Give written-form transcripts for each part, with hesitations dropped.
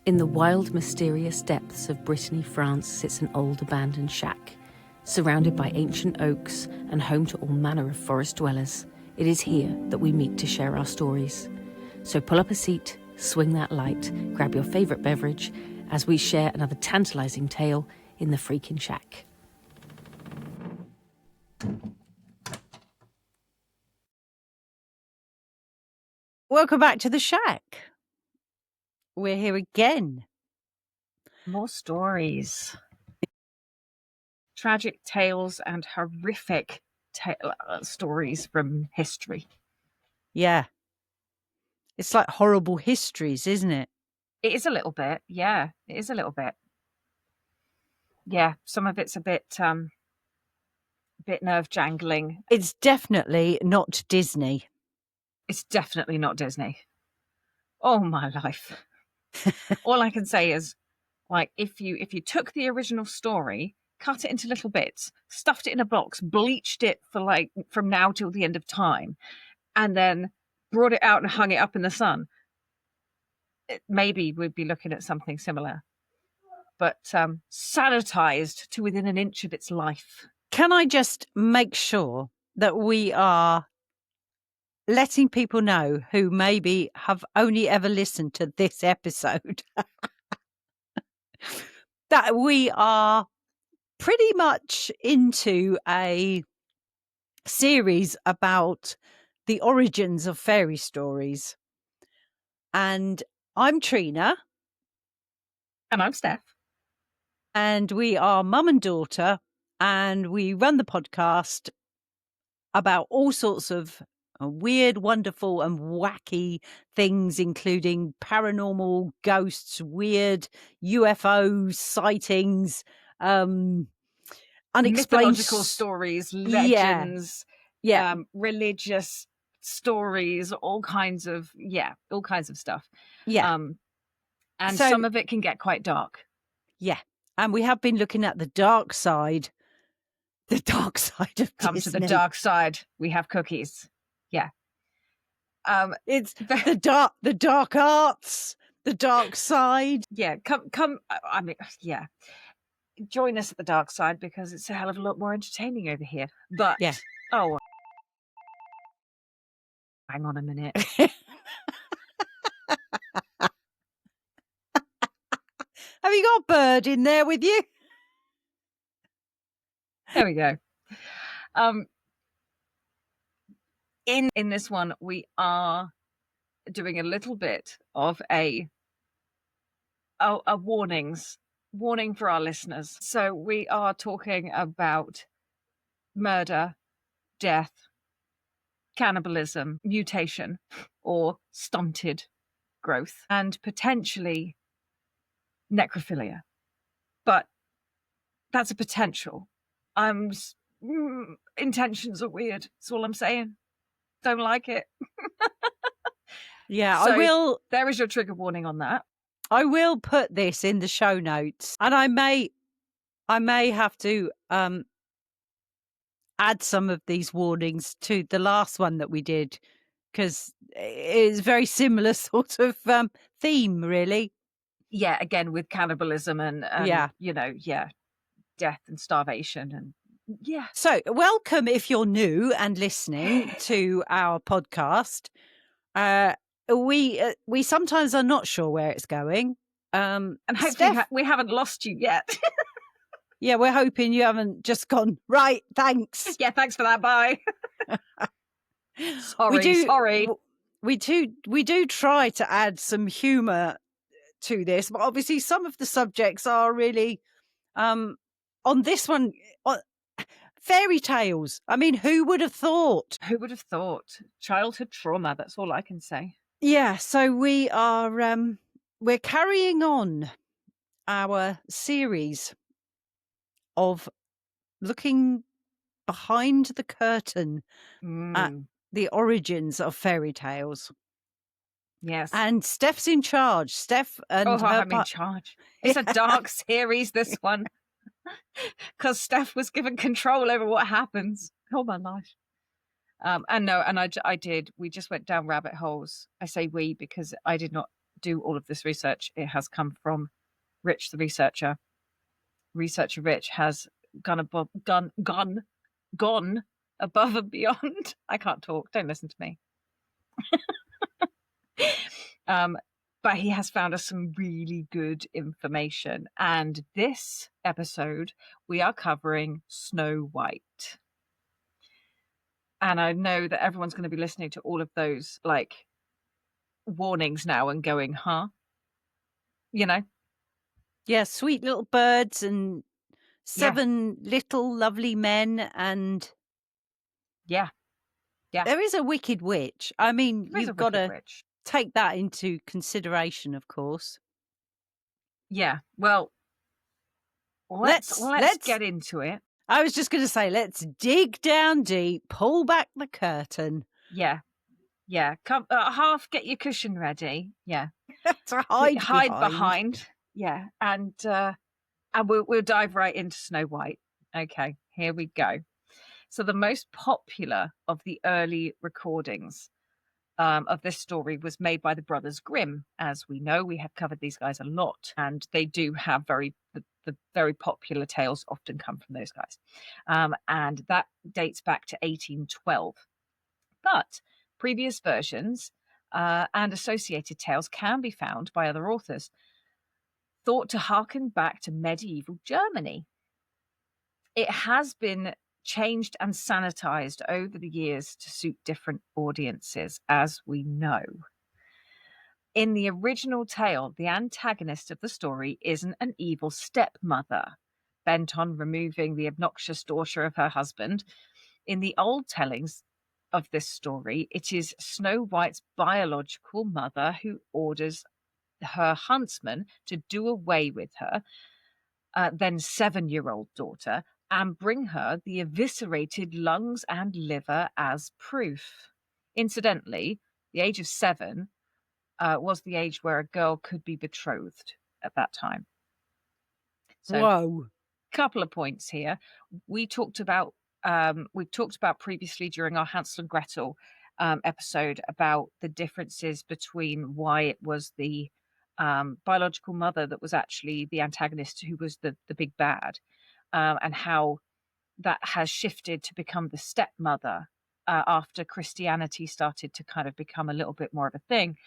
In the wild, mysterious depths of Brittany, France, sits an old abandoned shack, surrounded by ancient oaks and home to all manner of forest dwellers. It is here that we meet to share our stories. So pull up a seat, swing that light, grab your favourite beverage, as we share another tantalising tale in the Freakin Shack. Welcome back to the shack. We're here again. More stories. Tragic tales and horrific stories from history. Yeah. It's like horrible histories, isn't it? It is a little bit. Yeah, it is a little bit. Yeah, some of it's a bit nerve jangling. It's definitely not Disney. It's definitely not Disney. Oh my life. All I can say is, like, if you took the original story, cut it into little bits, stuffed it in a box, bleached it for like from now till the end of time, and then brought it out and hung it up in the sun, maybe we'd be looking at something similar. But sanitized to within an inch of its life. Can I just make sure that we are letting people know who maybe have only ever listened to this episode that we are pretty much into a series about the origins of fairy stories. And I'm Trina. And I'm Steph. And we are mum and daughter, and we run the podcast about all sorts of weird, wonderful, and wacky things, including paranormal, ghosts, weird UFO sightings, unexplained mythological stories, legends, religious stories, all kinds of stuff. Yeah. And some of it can get quite dark. Yeah. And we have been looking at the dark side. The dark side of Come Disney. to the dark side. We have cookies. Yeah. It's the dark arts, the dark side. Yeah. Come. I mean, yeah. Join us at the dark side because it's a hell of a lot more entertaining over here. But yeah. Oh, hang on a minute. Have you got a bird in there with you? There we go. In this one, we are doing a little bit of a warning for our listeners. So we are talking about murder, death, cannibalism, mutation, or stunted growth, and potentially necrophilia. But that's a potential. Intentions are weird. That's all I'm saying. Don't like it. Yeah, so I will. There is your trigger warning on that. I will put this in the show notes, and I may have to add some of these warnings to the last one that we did, because it's very similar sort of theme, really. Yeah, again with cannibalism and death and starvation and yeah. So welcome if you're new and listening to our podcast. We sometimes are not sure where it's going. And hopefully Steph, we haven't lost you yet. Yeah, we're hoping you haven't just gone, right, thanks. Yeah, thanks for that, bye. Sorry. We do try to add some humour to this, but obviously some of the subjects are really on this one fairy tales. I mean, who would have thought? Childhood trauma, that's all I can say. Yeah, so we are we're carrying on our series of looking behind the curtain at the origins of fairy tales. Yes. And Steph's in charge. Steph and I'm in charge. It's a dark series, this one. Because Steph was given control over what happens. Oh my life. I did. We just went down rabbit holes. I say we because I did not do all of this research, it has come from Rich, the researcher. Researcher Rich has gone above and beyond. I can't talk. Don't listen to me. But he has found us some really good information. And this episode, we are covering Snow White. And I know that everyone's going to be listening to all of those like warnings now and going, huh? You know? Yeah, sweet little birds and 7 little lovely men, and Yeah. there is a wicked witch. I mean, There is a you've got wicked to witch. take that into consideration, of course. Yeah. Well, let's get into it. I was just going to say, let's dig down deep, pull back the curtain. Yeah. Yeah. Come, half get your cushion ready. Yeah. To hide behind. Yeah. And we'll dive right into Snow White. Okay, here we go. So the most popular of the early recordings of this story was made by the brothers Grimm. As we know, we have covered these guys a lot, and they do have the very popular tales often come from those guys. And that dates back to 1812. But previous versions and associated tales can be found by other authors, thought to harken back to medieval Germany. It has been changed and sanitized over the years to suit different audiences, as we know. In the original tale, the antagonist of the story isn't an evil stepmother bent on removing the obnoxious daughter of her husband. In the old tellings of this story, it is Snow White's biological mother who orders her huntsman to do away with her, then 7-year-old daughter, and bring her the eviscerated lungs and liver as proof. Incidentally, the age of 7 was the age where a girl could be betrothed at that time. So, Whoa. couple of points here. We've talked about previously during our Hansel and Gretel episode about the differences between why it was the biological mother that was actually the antagonist, who was the big bad, and how that has shifted to become the stepmother after Christianity started to kind of become a little bit more of a thing,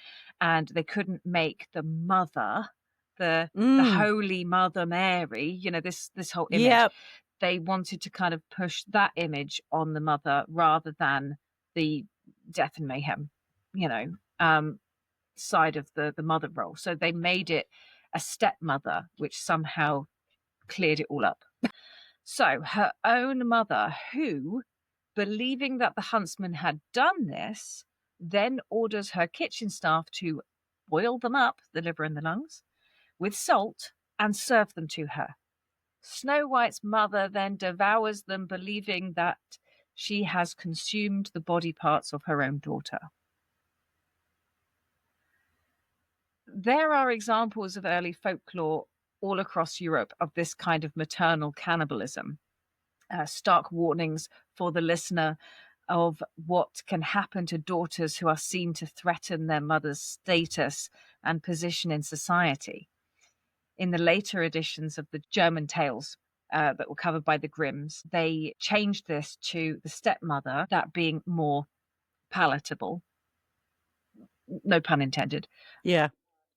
and they couldn't make the mother, the Holy Mother Mary, you know, this whole image. Yep. They wanted to kind of push that image on the mother rather than the death and mayhem, you know, side of the mother role. So they made it a stepmother, which somehow cleared it all up. So her own mother, who, believing that the huntsman had done this, then orders her kitchen staff to boil them up, the liver and the lungs, with salt and serve them to her. Snow White's mother then devours them, believing that she has consumed the body parts of her own daughter. There are examples of early folklore all across Europe of this kind of maternal cannibalism. Stark warnings for the listener of what can happen to daughters who are seen to threaten their mother's status and position in society. In the later editions of the German tales that were covered by the Grimms, they changed this to the stepmother, that being more palatable, no pun intended,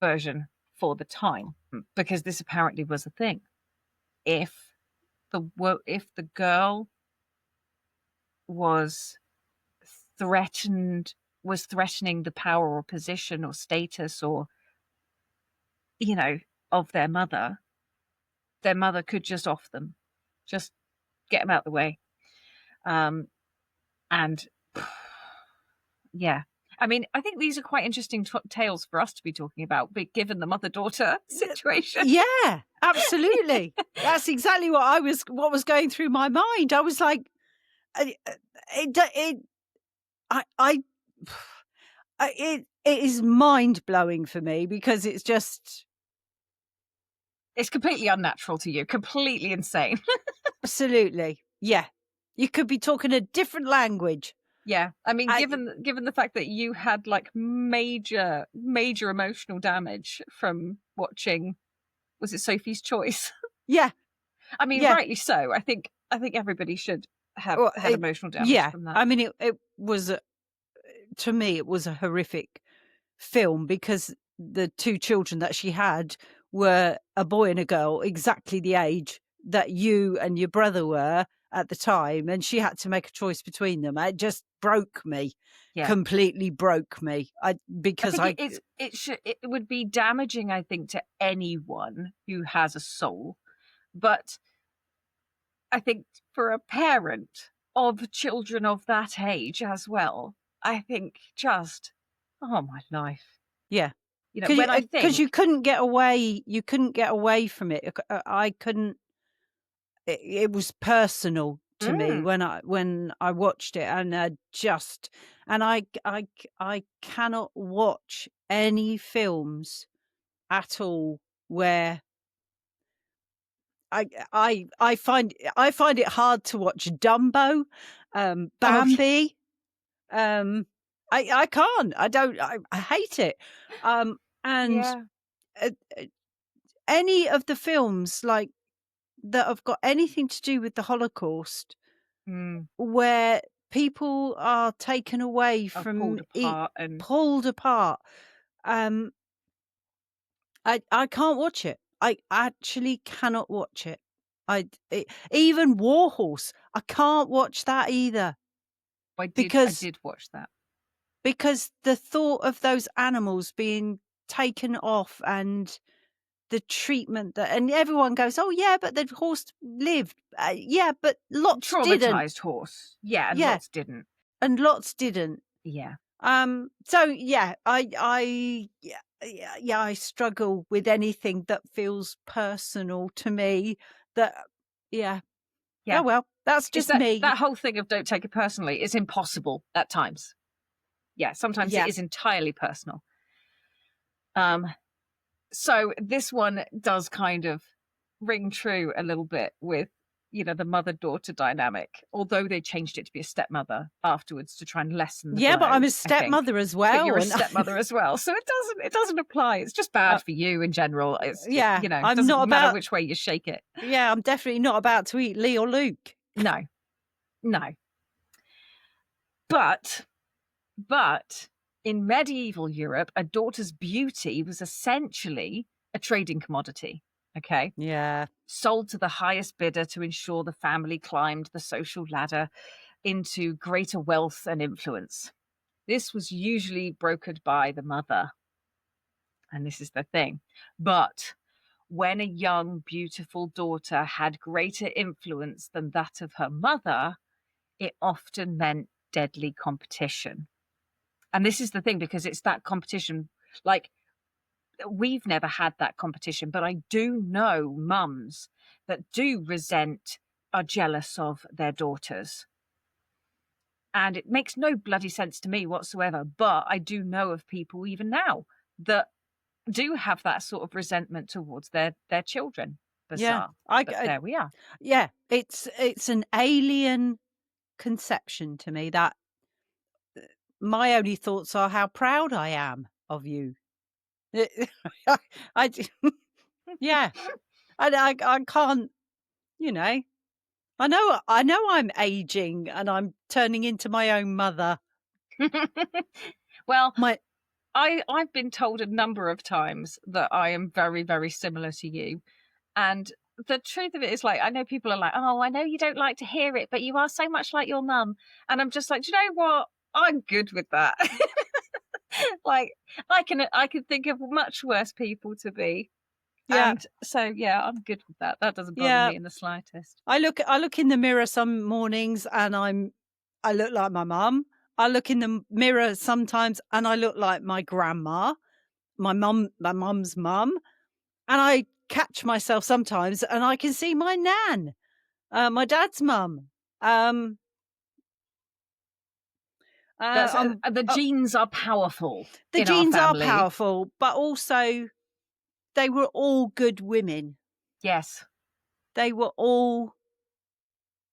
version for the time, because this apparently was a thing. If the girl was threatening the power or position or status or, you know, of their mother could just off them, just get them out the way. And yeah, I mean, I think these are quite interesting tales for us to be talking about, but given the mother-daughter situation. Yeah, absolutely. That's exactly what was going through my mind. I was like, it is mind-blowing for me, because it's just... It's completely unnatural to you, completely insane. Absolutely. Yeah. You could be talking a different language. Yeah, I mean, given the fact that you had like major emotional damage from watching, was it Sophie's Choice? Yeah, I mean, yeah. rightly so. I think everybody should have Well, had emotional damage from that. I mean, it was to me, it was a horrific film because the two children that she had were a boy and a girl, exactly the age that you and your brother were at the time, and she had to make a choice between them. It just broke me, Yeah. completely broke me. I think it would be damaging, I think, to anyone who has a soul, but I think for a parent of children of that age as well, I think just, oh my life. Yeah. You know, when I think, because you couldn't get away from it. I couldn't. It was personal to me when I watched it, and I cannot watch any films at all where I find it hard to watch Dumbo, Bambi. I can't. I hate it. And yeah. uh, any of the films like that have got anything to do with the Holocaust, where people are taken away from pulled apart. I can't watch it. I actually cannot watch it. Even Warhorse, I can't watch that either. I did watch that. Because the thought of those animals being taken off and the treatment and everyone goes, oh yeah, but the horse lived. Yeah, but lots didn't. Traumatized horse. Yeah, and lots didn't. And lots didn't. Yeah. So yeah, I struggle with anything that feels personal to me. Yeah. Oh well, that's just me. That whole thing of don't take it personally is impossible at times. Yeah, sometimes it is entirely personal. So this one does kind of ring true a little bit with, you know, the mother-daughter dynamic, although they changed it to be a stepmother afterwards to try and lessen the blow, but I'm a stepmother as well. But you're a stepmother as well, so it doesn't apply. It's just bad for you in general. It's you know, it doesn't matter which way you shake it. Yeah, I'm definitely not about to eat Lee or Luke. No. But in medieval Europe, a daughter's beauty was essentially a trading commodity. Okay. Yeah. Sold to the highest bidder to ensure the family climbed the social ladder into greater wealth and influence. This was usually brokered by the mother. And this is the thing. But when a young, beautiful daughter had greater influence than that of her mother, it often meant deadly competition. And this is the thing, because it's that competition, like, we've never had that competition, but I do know mums that do resent, are jealous of their daughters. And it makes no bloody sense to me whatsoever, but I do know of people even now that do have that sort of resentment towards their children. Bizarre. Yeah, but there we are. Yeah, it's an alien conception to me that my only thoughts are how proud I am of you. Yeah, I can't, you know. I know I'm aging and I'm turning into my own mother. Well, I've been told a number of times that I am very, very similar to you. And the truth of it is, like, I know people are like, oh, I know you don't like to hear it, but you are so much like your mum. And I'm just like, do you know what? I'm good with that. Like, I can think of much worse people to be. Yeah. And so, yeah, I'm good with that. That doesn't bother me in the slightest. I look in the mirror some mornings and I look like my mum. I look in the mirror sometimes and I look like my grandma, my mum's mum. And I catch myself sometimes and I can see my nan, my dad's mum. The genes are powerful. The genes are powerful, but also they were all good women. Yes. They were all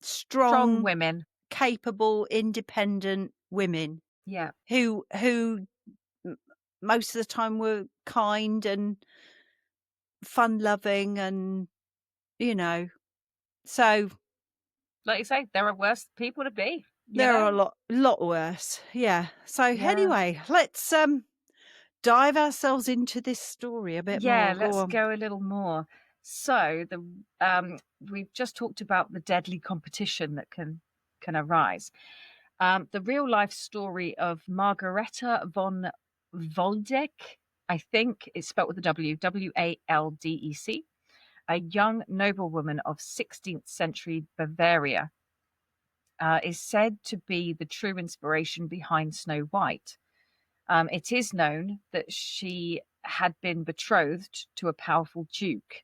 strong women, capable, independent women Yeah. who most of the time were kind and fun-loving and, so Like you say, there are worse people to be. there are a lot worse. Yeah. So anyway, let's dive ourselves into this story a bit more. Go Let's on. go a little more. So we've just talked about the deadly competition that can arise. The real life story of Margareta von Waldeck, I think it's spelled with a W, Waldec, a young noblewoman of 16th century Bavaria, is said to be the true inspiration behind Snow White. It is known that she had been betrothed to a powerful duke.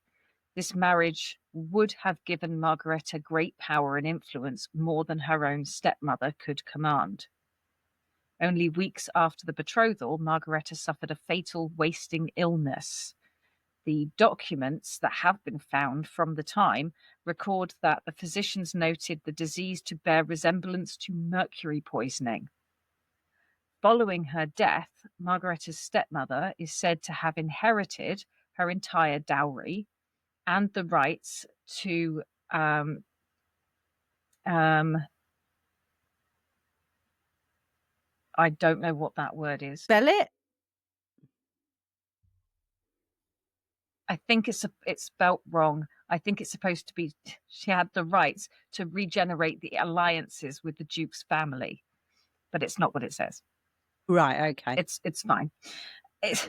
This marriage would have given Margareta great power and influence, more than her own stepmother could command. Only weeks after the betrothal, Margareta suffered a fatal wasting illness. The documents that have been found from the time record that the physicians noted the disease to bear resemblance to mercury poisoning. Following her death, Margareta's stepmother is said to have inherited her entire dowry and the rights to I don't know what that word is. Spell it? I think it's spelt wrong. I think it's supposed to be she had the rights to regenerate the alliances with the Duke's family, but it's not what it says. Right, okay. It's fine. It's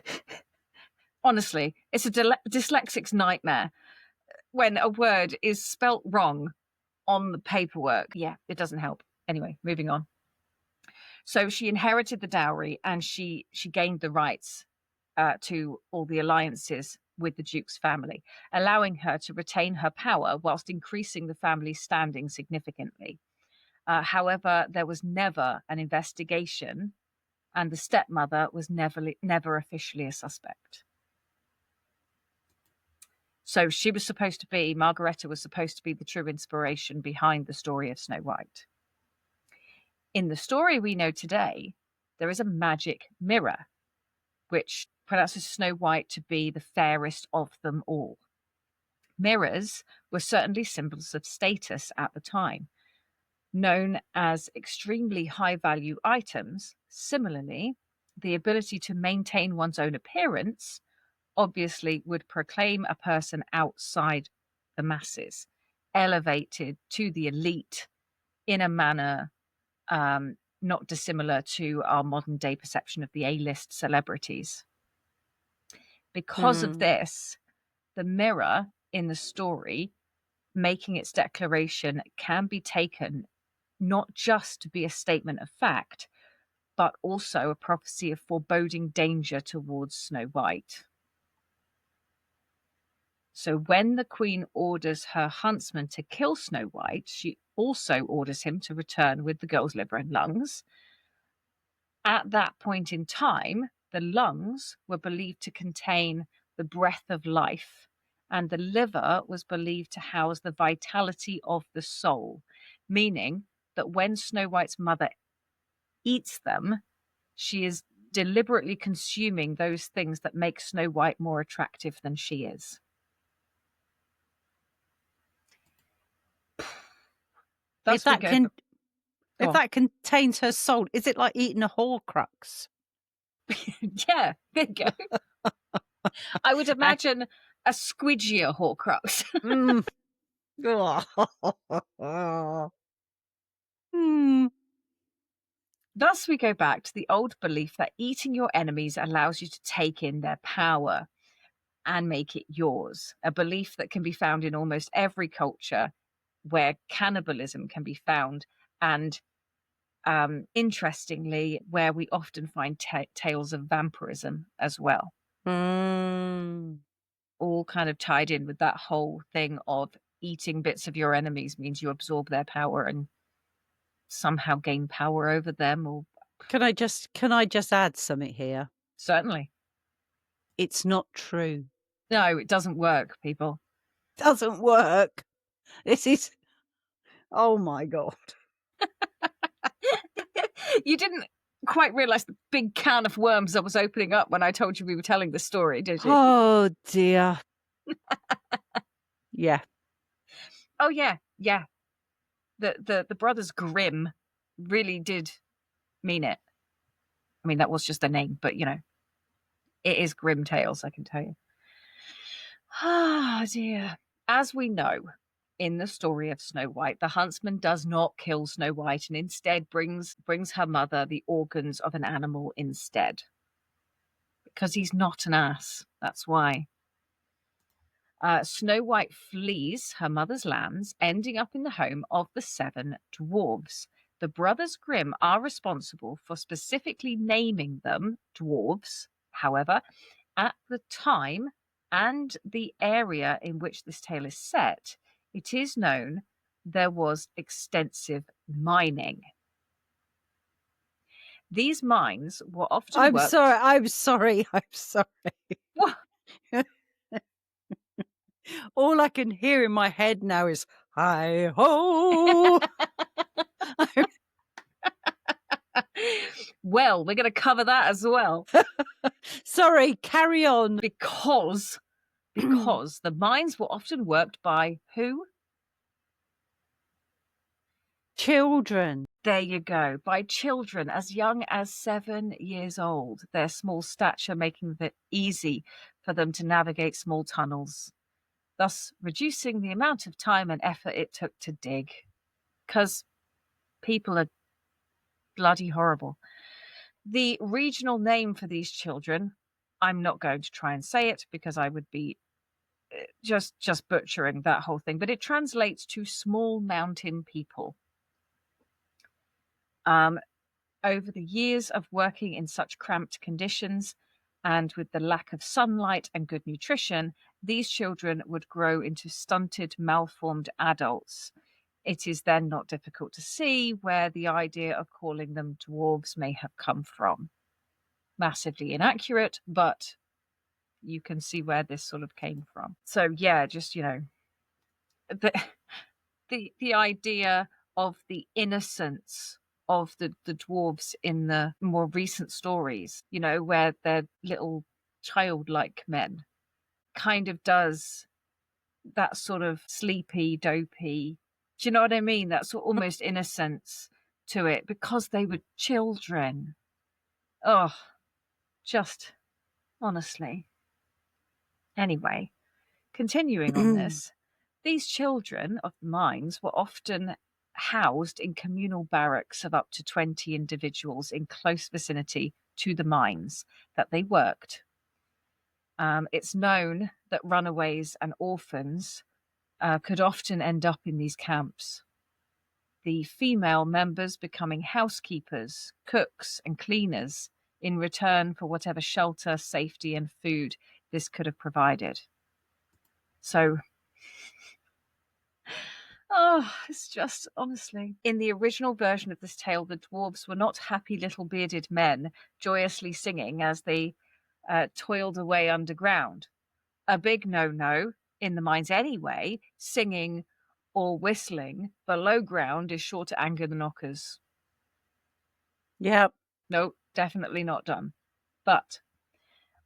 honestly, it's a dyslexic's nightmare when a word is spelt wrong on the paperwork. Yeah, it doesn't help. Anyway, moving on. So she inherited the dowry and she gained the rights to all the alliances with the Duke's family, allowing her to retain her power whilst increasing the family's standing significantly. However, there was never an investigation, and the stepmother was never officially a suspect. So Margareta was supposed to be the true inspiration behind the story of Snow White. In the story we know today, there is a magic mirror, which pronounces Snow White to be the fairest of them all. Mirrors were certainly symbols of status at the time. Known as extremely high-value items, similarly, the ability to maintain one's own appearance obviously would proclaim a person outside the masses, elevated to the elite in a manner not dissimilar to our modern day perception of the A-list celebrities. Because of this, the mirror in the story making its declaration can be taken not just to be a statement of fact, but also a prophecy of foreboding danger towards Snow White. So when the queen orders her huntsman to kill Snow White, she also orders him to return with the girl's liver and lungs. At that point in time, the lungs were believed to contain the breath of life, and the liver was believed to house the vitality of the soul, meaning that when Snow White's mother eats them, she is deliberately consuming those things that make Snow White more attractive than she is. If that contains her soul, is it like eating a Horcrux? Yeah, there you go. I would imagine a squidgier Horcrux. Thus, we go back to the old belief that eating your enemies allows you to take in their power and make it yours, a belief that can be found in almost every culture where cannibalism can be found, and interestingly, where we often find tales of vampirism as well. All kind of tied in with that whole thing of eating bits of your enemies means you absorb their power and somehow gain power over them. Or Can I just add something here? certainly. It's not true. No, it doesn't work, people. Doesn't work. This is, oh my God. You didn't quite realise the big can of worms I was opening up when I told you we were telling the story, did you? Oh dear. Yeah. Oh yeah. The brothers Grimm really did mean it. I mean, that was just their name, but it is Grimm Tales, I can tell you. Ah, dear. As we know, in the story of Snow White, the huntsman does not kill Snow White and instead brings her mother the organs of an animal instead. Because he's not an ass. That's why. Snow White flees her mother's lands, ending up in the home of the 7 dwarves. The brothers Grimm are responsible for specifically naming them dwarves. However, at the time and the area in which this tale is set, it is known there was extensive mining. These mines were often I'm worked... sorry. What? All I can hear in my head now is hi ho. Well, we're going to cover that as well. Sorry, carry on. Because the mines were often worked by who? Children. There you go. By children as young as 7 years old. Their small stature making it easy for them to navigate small tunnels, thus reducing the amount of time and effort it took to dig. Because people are bloody horrible. The regional name for these children, I'm not going to try and say it because I would be just butchering that whole thing, but it translates to small mountain people. Over the years of working in such cramped conditions and with the lack of sunlight and good nutrition, these children would grow into stunted, malformed adults. It is then not difficult to see where the idea of calling them dwarves may have come from. Massively inaccurate, but you can see where this sort of came from. So yeah, just, the idea of the innocence of the dwarves in the more recent stories, where they're little childlike men, kind of does that sort of sleepy, dopey, do you know what I mean? That sort of almost innocence to it because they were children. Oh, just honestly. Anyway, continuing on this, these children of the mines were often housed in communal barracks of up to 20 individuals in close vicinity to the mines that they worked. It's known that runaways and orphans could often end up in these camps. The female members becoming housekeepers, cooks, and cleaners in return for whatever shelter, safety, and food this could have provided. So, it's just, honestly. In the original version of this tale, the dwarves were not happy little bearded men joyously singing as they toiled away underground. A big no-no in the mines anyway, singing or whistling below ground is sure to anger the knockers. Yep. No, definitely not done. But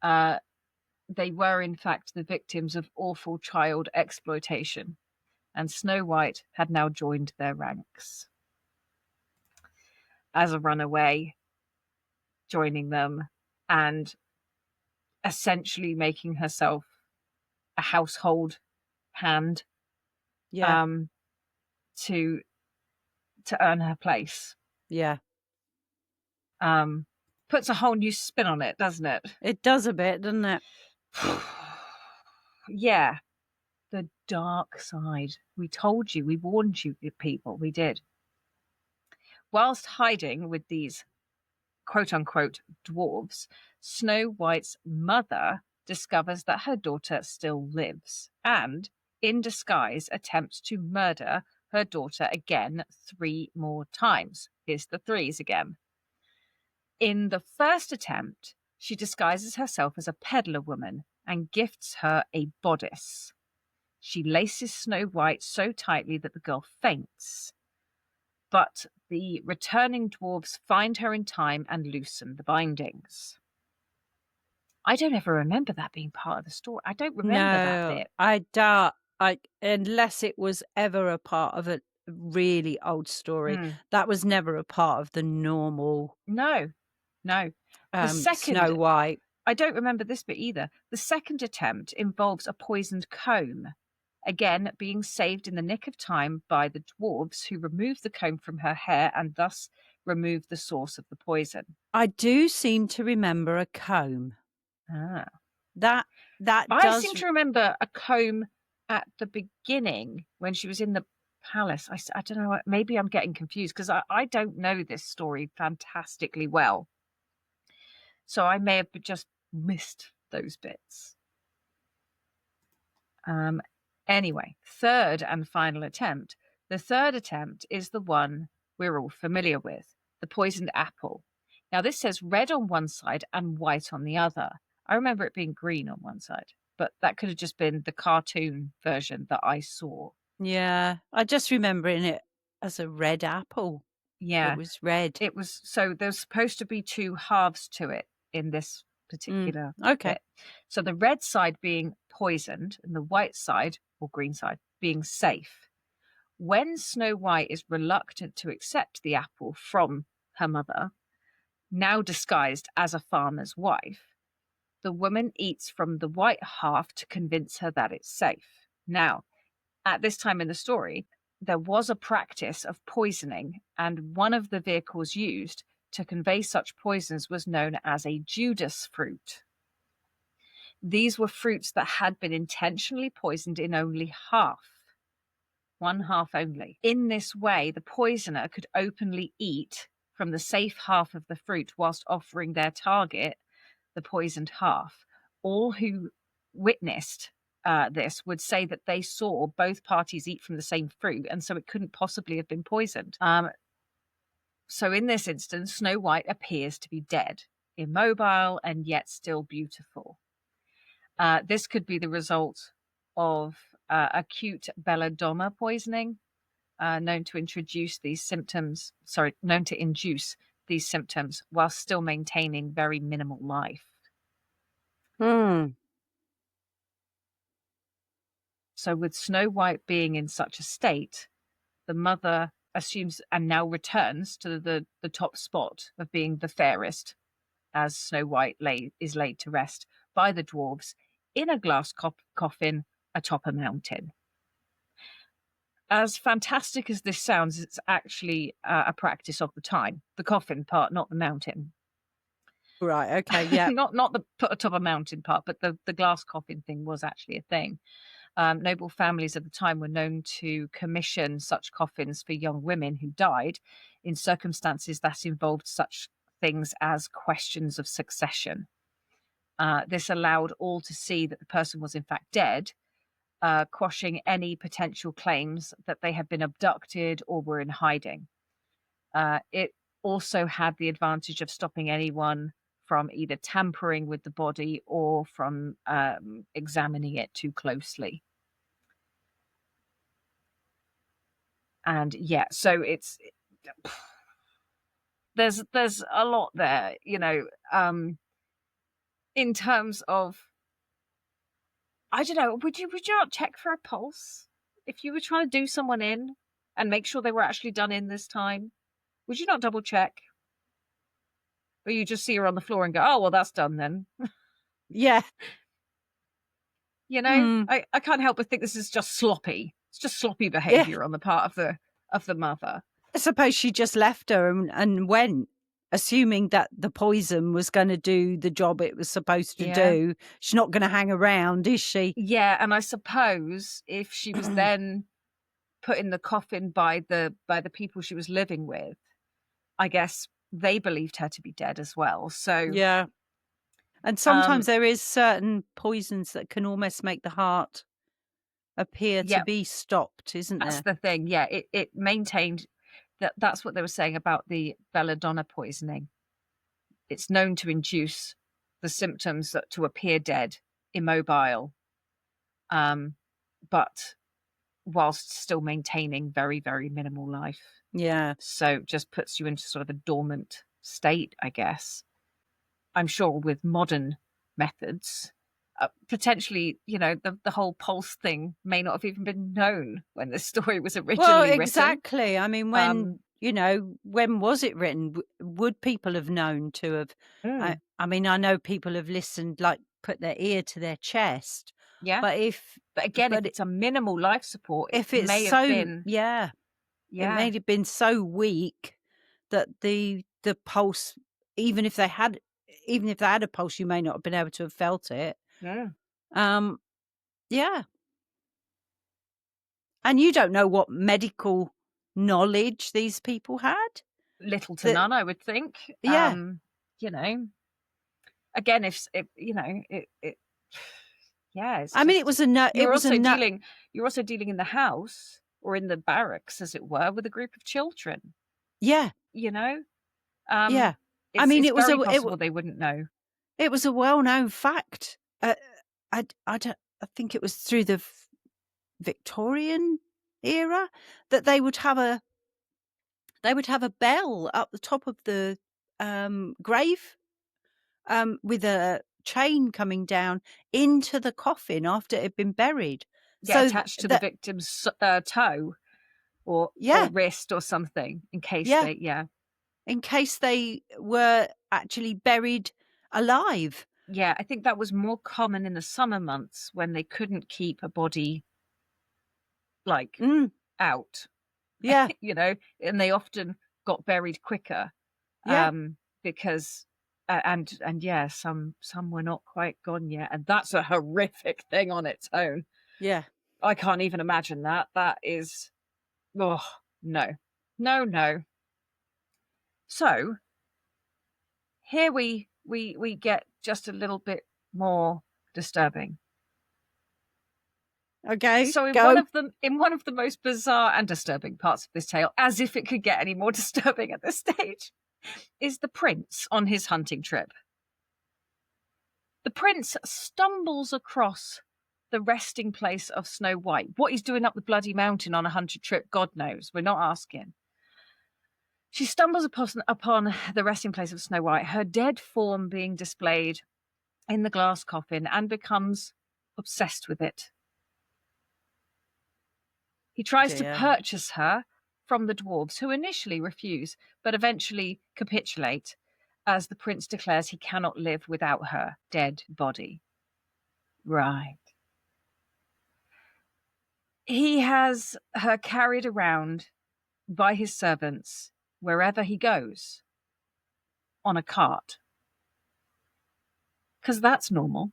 they were, in fact, the victims of awful child exploitation, and Snow White had now joined their ranks as a runaway, joining them and essentially making herself a household hand, Yeah. to earn her place. Yeah. Puts a whole new spin on it, doesn't it? It does a bit, doesn't it? Yeah. The dark side. We told you, we warned you people, we did. Whilst hiding with these quote-unquote dwarves, Snow White's mother discovers that her daughter still lives and, in disguise, attempts to murder her daughter again 3 more times. Here's the 3s again. In the first attempt, she disguises herself as a peddler woman and gifts her a bodice. She laces Snow White so tightly that the girl faints. but the returning dwarves find her in time and loosen the bindings. I don't ever remember that being part of the story. I don't remember that No, bit. I doubt, unless it was ever a part of a really old story, that was never a part of the normal No. The Snow second, White. I don't remember this bit either. The second attempt involves a poisoned comb, again being saved in the nick of time by the dwarves, who remove the comb from her hair and thus remove the source of the poison. I do seem to remember a comb. Ah. That I does. seem to remember a comb at the beginning when she was in the palace. I don't know, maybe I'm getting confused because I don't know this story fantastically well. So I may have just missed those bits. Anyway, third and final attempt. The third attempt is the one we're all familiar with, the poisoned apple. Now, this says red on one side and white on the other. I remember it being green on one side, but that could have just been the cartoon version that I saw. Yeah, I just remembering it as a red apple. Yeah. It was red. It was, so there's supposed to be two halves to it in this particular okay. bit. So the red side being poisoned and the white side or green side being safe. When Snow White is reluctant to accept the apple from her mother, now disguised as a farmer's wife, the woman eats from the white half to convince her that it's safe. Now, at this time in the story, there was a practice of poisoning, and one of the vehicles used to convey such poisons was known as a Judas fruit. These were fruits that had been intentionally poisoned in only half. One half only. In this way, the poisoner could openly eat from the safe half of the fruit whilst offering their target the poisoned half. All who witnessed this would say that they saw both parties eat from the same fruit, and so it couldn't possibly have been poisoned. So in this instance, Snow White appears to be dead, immobile, and yet still beautiful. This could be the result of acute belladonna poisoning, known to induce these symptoms while still maintaining very minimal life. So with Snow White being in such a state, the mother assumes and now returns to the top spot of being the fairest, as Snow White is laid to rest by the dwarves in a glass coffin atop a mountain. As fantastic as this sounds, it's actually a practice of the time. The coffin part, not the mountain. Right, okay, yeah. not the put atop a mountain part, but the glass coffin thing was actually a thing. Noble families at the time were known to commission such coffins for young women who died in circumstances that involved such things as questions of succession. This allowed all to see that the person was in fact dead, quashing any potential claims that they had been abducted or were in hiding. It also had the advantage of stopping anyone from either tampering with the body or from examining it too closely. And yeah, so there's a lot there, in terms of, I don't know, would you not check for a pulse if you were trying to do someone in and make sure they were actually done in this time? Would you not double check? Or you just see her on the floor and go, oh, well, that's done then. Yeah. I can't help but think this is just sloppy. It's just sloppy behavior on the part of the mother. I suppose she just left her and went, assuming that the poison was going to do the job it was supposed to do. She's not going to hang around, is she? Yeah, and I suppose if she was then put in the coffin by the people she was living with, I guess they believed her to be dead as well. So yeah. And sometimes there is certain poisons that can almost make the heart appear to be stopped, isn't there? That's the thing. Yeah, it maintained that's what they were saying about the belladonna poisoning. It's known to induce the symptoms to appear dead, immobile. But whilst still maintaining very, very minimal life. Yeah. So just puts you into sort of a dormant state, I guess. I'm sure with modern methods, potentially, the whole pulse thing may not have even been known when the story was originally written. Exactly. I mean, when was it written? Would people have known to have? I mean, I know people have listened, like put their ear to their chest. Yeah. But if it's a minimal life support, if it it's may so, have been. it may have been so weak that the pulse, even if they had a pulse, you may not have been able to have felt it. Yeah. Yeah. And you don't know what medical knowledge these people had. Little to none, I would think. Yeah. Again, if it yeah. I mean, it was a nut. You're also dealing in the house or in the barracks, as it were, with a group of children. Yeah. Yeah. I mean, it's very possible they wouldn't know. It was a well-known fact. I think it was through the Victorian era that they would have a bell up the top of the grave with a chain coming down into the coffin after it had been buried. So attached to the victim's toe or wrist or something in case in case they were actually buried alive. Yeah, I think that was more common in the summer months when they couldn't keep a body out. Yeah. And they often got buried quicker. Yeah. Because some were not quite gone yet, and that's a horrific thing on its own. Yeah. I can't even imagine that. That is, no. So here we get just a little bit more disturbing. Okay. So in one of the most bizarre and disturbing parts of this tale, as if it could get any more disturbing at this stage, is the prince on his hunting trip. The prince stumbles across the resting place of Snow White. What he's doing up the bloody mountain on a hunting trip, God knows. We're not asking. She stumbles upon the resting place of Snow White, her dead form being displayed in the glass coffin, and becomes obsessed with it. He tries to purchase her from the dwarves, who initially refuse, but eventually capitulate, as the prince declares he cannot live without her dead body. Right. He has her carried around by his servants wherever he goes on a cart. Because that's normal.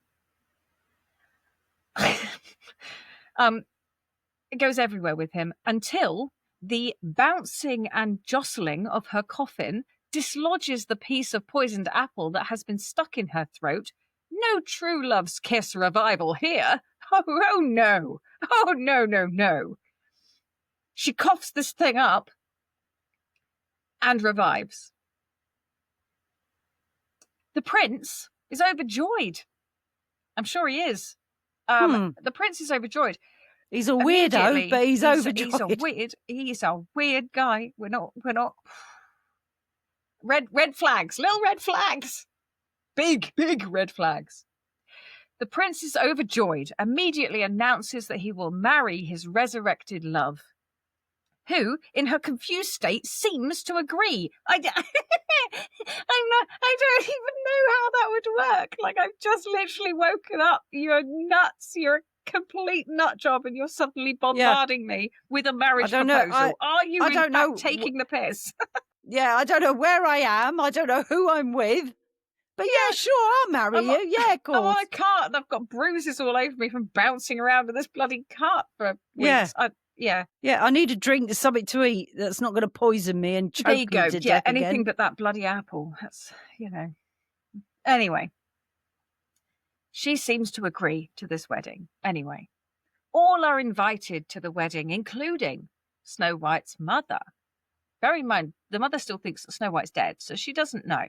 It goes everywhere with him until the bouncing and jostling of her coffin dislodges the piece of poisoned apple that has been stuck in her throat. No true love's kiss revival here. Oh no. Oh, no. She coughs this thing up and revives. The prince is overjoyed. I'm sure he is. The prince is overjoyed. He's a weirdo, but he's overjoyed. He's a weird guy. We're not red flags, little red flags. Big red flags. The prince is overjoyed, immediately announces that he will marry his resurrected love, who, in her confused state, seems to agree. I don't even know how that would work. Like, I've just literally woken up. You're nuts. You're a complete nut job, and you're suddenly bombarding me with a marriage proposal. Are you in fact taking the piss? Yeah, I don't know where I am. I don't know who I'm with. But yeah, sure, I'll marry you. Yeah, of course. I'm on a cart and I've got bruises all over me from bouncing around with this bloody cart for weeks. Yeah, I need a drink, something to eat that's not going to poison me and choke me to death anything again. but that bloody apple. That's, Anyway, she seems to agree to this wedding. Anyway, all are invited to the wedding, including Snow White's mother. Bear in mind, the mother still thinks that Snow White's dead, so she doesn't know.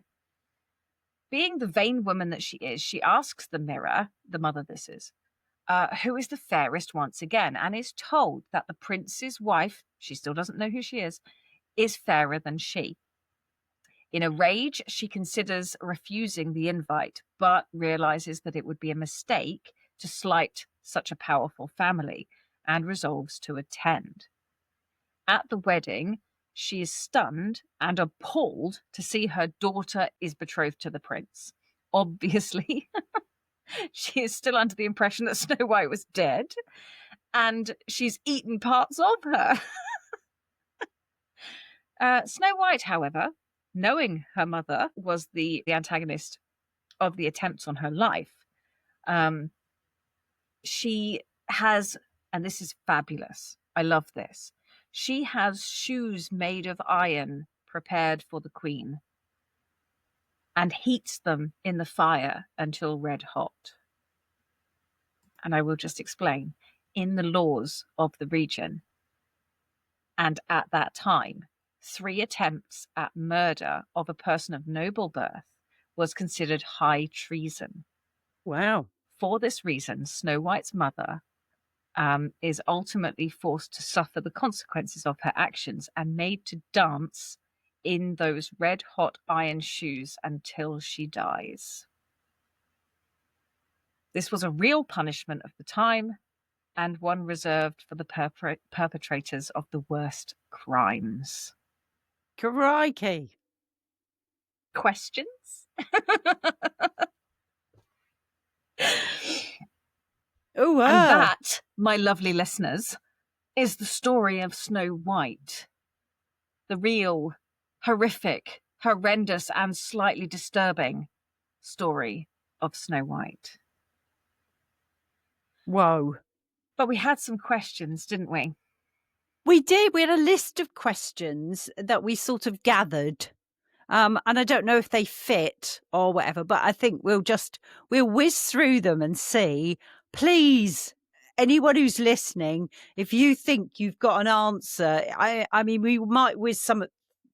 Being the vain woman that she is, she asks the mirror, the mother this is, who is the fairest once again, and is told that the prince's wife, she still doesn't know who she is fairer than she. In a rage, she considers refusing the invite, but realizes that it would be a mistake to slight such a powerful family, and resolves to attend. At the wedding, she is stunned and appalled to see her daughter is betrothed to the prince. Obviously, she is still under the impression that Snow White was dead, and she's eaten parts of her. Snow White, however, knowing her mother was the antagonist of the attempts on her life, she has, and this is fabulous, I love this, she has shoes made of iron prepared for the queen and heats them in the fire until red hot. And I will just explain. In the laws of the region, and at that time, 3 attempts at murder of a person of noble birth was considered high treason. Wow. For this reason, Snow White's mother is ultimately forced to suffer the consequences of her actions and made to dance in those red-hot iron shoes until she dies. This was a real punishment of the time, and one reserved for the perpetrators of the worst crimes. Crikey. Questions? Oh, And that, my lovely listeners, is the story of Snow White. The real, horrific, horrendous, and slightly disturbing story of Snow White. Whoa. But we had some questions, didn't we? We did. We had a list of questions that we sort of gathered. And I don't know if they fit or whatever, but I think we'll whiz through them and see. Please, anyone who's listening, if you think you've got an answer, I mean, we might whiz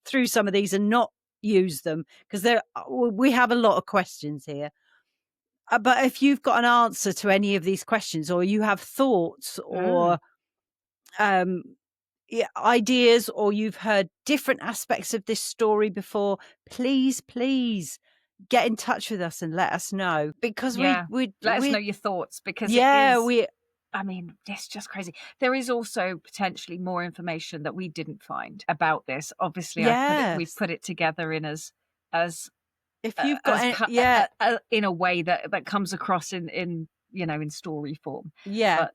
through some of these and not use them because we have a lot of questions here. But if you've got an answer to any of these questions, or you have thoughts or ideas, or you've heard different aspects of this story before, please get in touch with us and let us know, because let us know your thoughts, because I mean, it's just crazy. There is also potentially more information that we didn't find about this. Obviously, we've put it together in as if you've got in a way that comes across in story form. But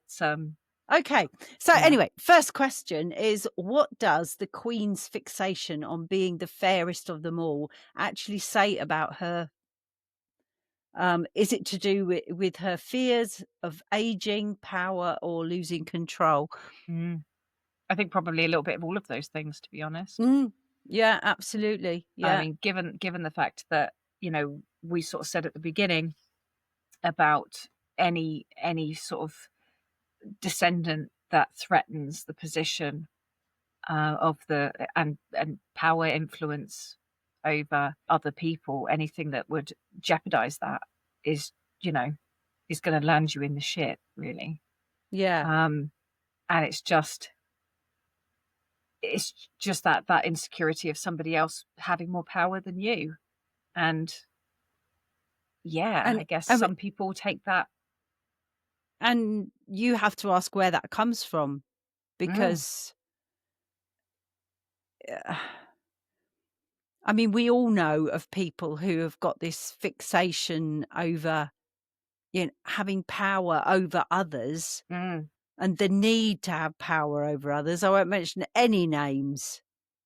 okay. So anyway, first question is, what does the Queen's fixation on being the fairest of them all actually say about her? Is it to do with her fears of aging, power, or losing control? I think probably a little bit of all of those things, to be honest. Yeah, absolutely. Yeah. I mean, given the fact that, we sort of said at the beginning about any sort of descendant that threatens the position of the and power influence over other people, anything that would jeopardize that is going to land you in the shit, really. And it's just that insecurity of somebody else having more power than you. And I guess some people take that. And you have to ask where that comes from, because I mean, we all know of people who have got this fixation over, having power over others and the need to have power over others. I won't mention any names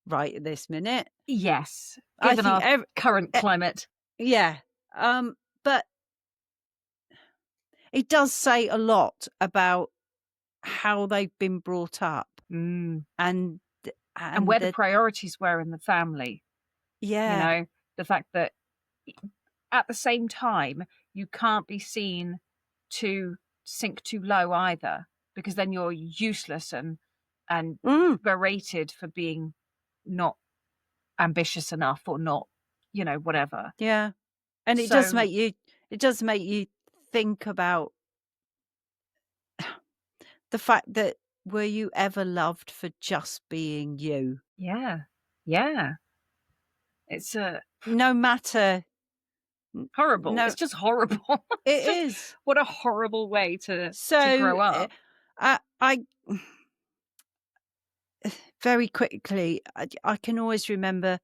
right at this minute. Yes, given our current climate. Yeah. But it does say a lot about how they've been brought up and where the priorities were in the family. The fact that at the same time, you can't be seen to sink too low either, because then you're useless and berated for being not ambitious enough or not, whatever. Yeah. And it does make you think about the fact that were you ever loved for just being you? Yeah. It's No matter, horrible. no, It's just horrible. it is. What a horrible way to So grow up. I very quickly, I can always remember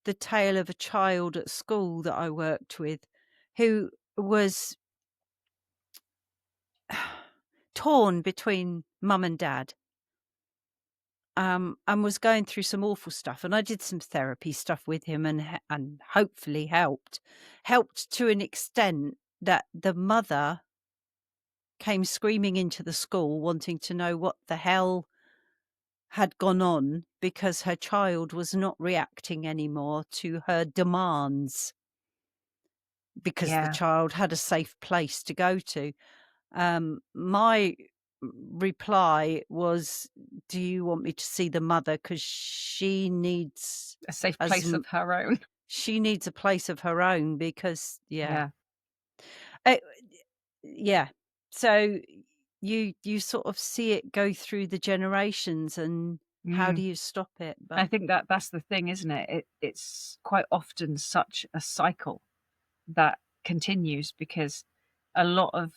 the tale of a child at school that I worked with who was torn between mum and dad, and was going through some awful stuff. And I did some therapy stuff with him, and hopefully helped to an extent that the mother came screaming into the school wanting to know what the hell had gone on, because her child was not reacting anymore to her demands, because the Yeah. child had a safe place to go to. My reply was, do you want me to see the mother? Because she needs A safe place of her own. she needs a place of her own, because Yeah. yeah. So you sort of see it go through the generations, and how do you stop it? I But think that's the thing, isn't it? It's quite often such a cycle that continues, because a lot of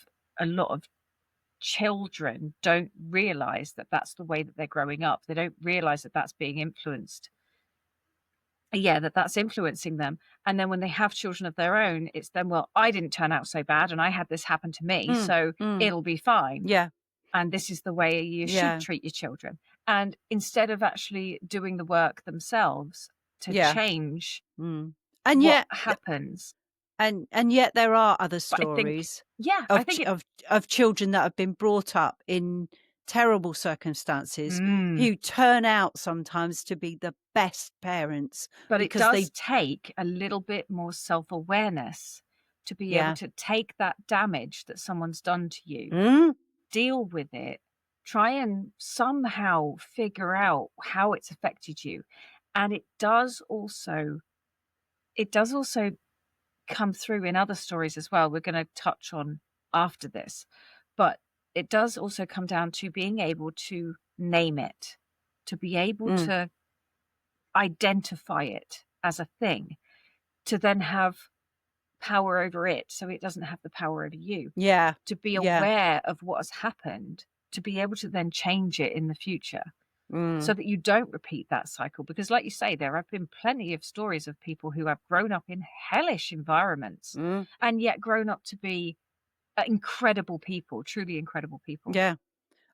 children don't realize that that's the way that they're growing up. They don't realize that that's being influenced. Yeah, that's influencing them. And then when they have children of their own, it's then, well, I didn't turn out so bad and I had this happen to me, so it'll be fine. yeah, And this is the way you Yeah. should treat your children. And instead of actually doing the work themselves to Yeah. change and what yet happens. and yet there are other But I think, stories yeah, of I think of children that have been brought up in terrible circumstances, Mm. who turn out sometimes to be the best parents, But it because does take a little bit more self-awareness to be able Yeah. to take that damage that someone's done to you, Mm, deal with it, try and somehow figure out how it's affected you. And it does also come through in other stories as well, we're going to touch on after this. But it does also come down to being able to name it, to be able to identify it as a thing, to then have power over it so it doesn't have the power over you, yeah, to be Yeah. aware of what has happened, to be able to then change it in the future Mm. so that you don't repeat that cycle. Because like you say, there have been plenty of stories of people who have grown up in hellish environments Mm. and yet grown up to be incredible people, truly incredible people. Yeah.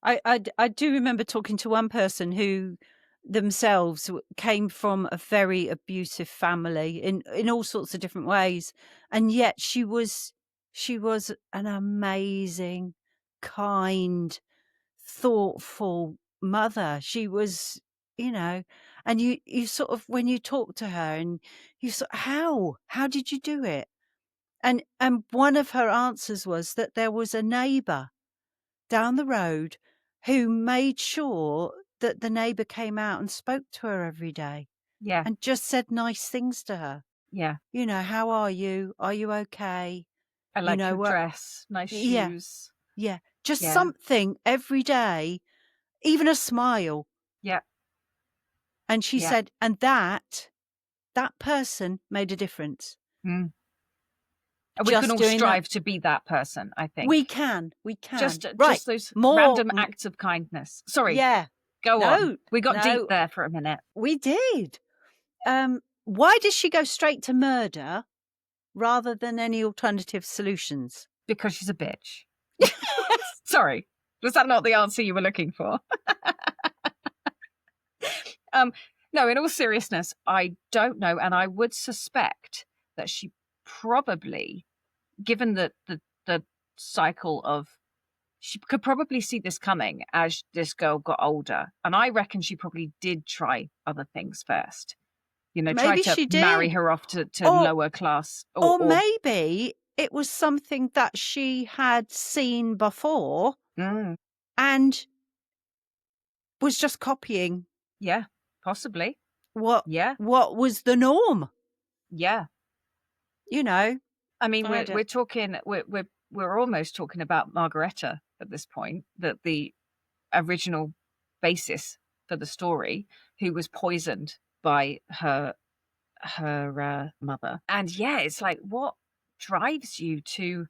I do remember talking to one person who themselves came from a very abusive family in all sorts of different ways, and yet she was an amazing, kind, thoughtful mother. She was, and you sort of, when you talk to her, and you sort, how did you do it? And one of her answers was that there was a neighbor down the road who made sure that the neighbor came out and spoke to her every day Yeah. and just said nice things to her. Yeah. How are you? Are you okay? I like your what- dress, nice Yeah. shoes. Yeah. Just Yeah. something every day, even a smile. Yeah. And she Yeah. said, and that person made a difference. Mm. And we Just can all doing strive to be that person, I think. We can. Just Right. those More- random acts of kindness. Sorry, Yeah. go No, on. We got no. deep there for a minute. We did. Why does she go straight to murder rather than any alternative solutions? Because she's a bitch. Sorry. Was that not the answer you were looking for? No, in all seriousness, I don't know. And I would suspect that she probably, given the cycle of, she could probably see this coming as this girl got older. And I reckon she probably did try other things first. Try Maybe to she did. marry her off to Or- lower class. Or maybe it was something that she had seen before Mm, and was just copying yeah, possibly. what Yeah, was the norm. yeah. I I mean, I we're talking, we're almost talking about Margareta at this point. That the original basis for the story, who was poisoned by her mother. And yeah, it's like, what drives you to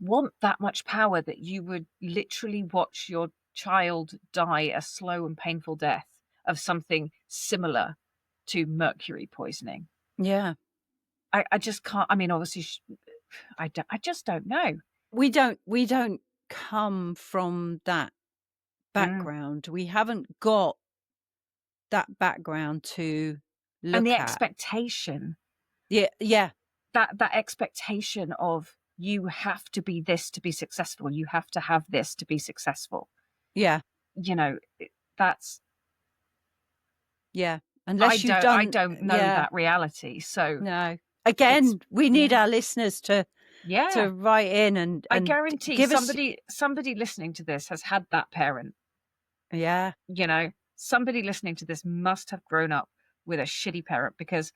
want that much power that you would literally watch your child die a slow and painful death of something similar to mercury poisoning? Yeah. I just can't. I mean, obviously, I just don't know. We don't come from that background. We haven't got that background to look And the at. expectation, Yeah. that expectation of, you have to be this to be successful. You have to have this to be successful. Yeah. You know, that's. Yeah. Unless you've done. I don't know that reality. So no. Again, we need our listeners to yeah, write in and I guarantee give somebody listening to this has had that parent. Yeah. You know, somebody listening to this must have grown up with a shitty parent, because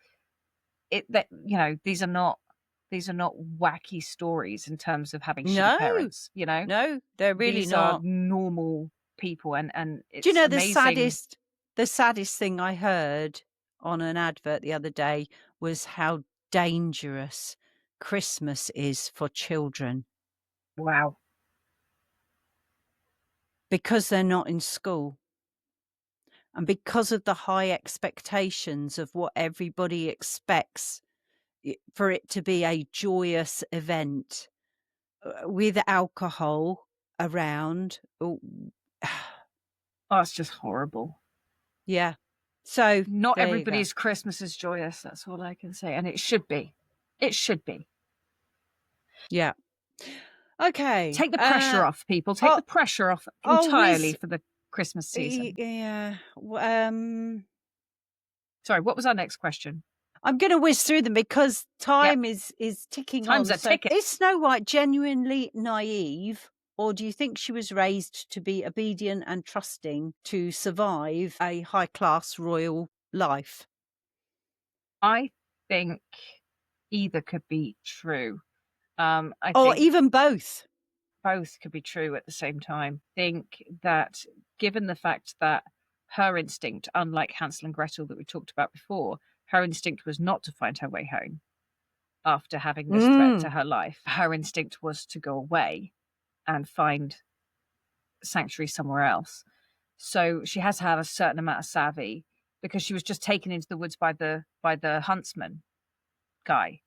these are not wacky stories in terms of having shitty parents. You know, no, they're really these not. are normal people, and it's Do you know amazing. the saddest thing I heard on an advert the other day was how dangerous Christmas is for children. Wow. Because they're not in school. And because of the high expectations of what everybody expects for it to be a joyous event with alcohol around. Oh, it's just horrible. Yeah. So not everybody's Christmas is joyous. That's all I can say. And it should be. It should be. Yeah. Okay. Take the pressure off, people. Take the pressure off entirely for the Christmas season. Yeah. Sorry, what was our next question? I'm going to whiz through them because time is ticking on. Time's a ticket. Is Snow White genuinely naive, or do you think she was raised to be obedient and trusting to survive a high-class royal life? I think either could be true. I or think even both. Both could be true at the same time. I think that given the fact that her instinct, unlike Hansel and Gretel that we talked about before, her instinct was not to find her way home after having this threat to her life. Her instinct was to go away and find sanctuary somewhere else. So she has to have a certain amount of savvy, because she was just taken into the woods by the huntsman guy.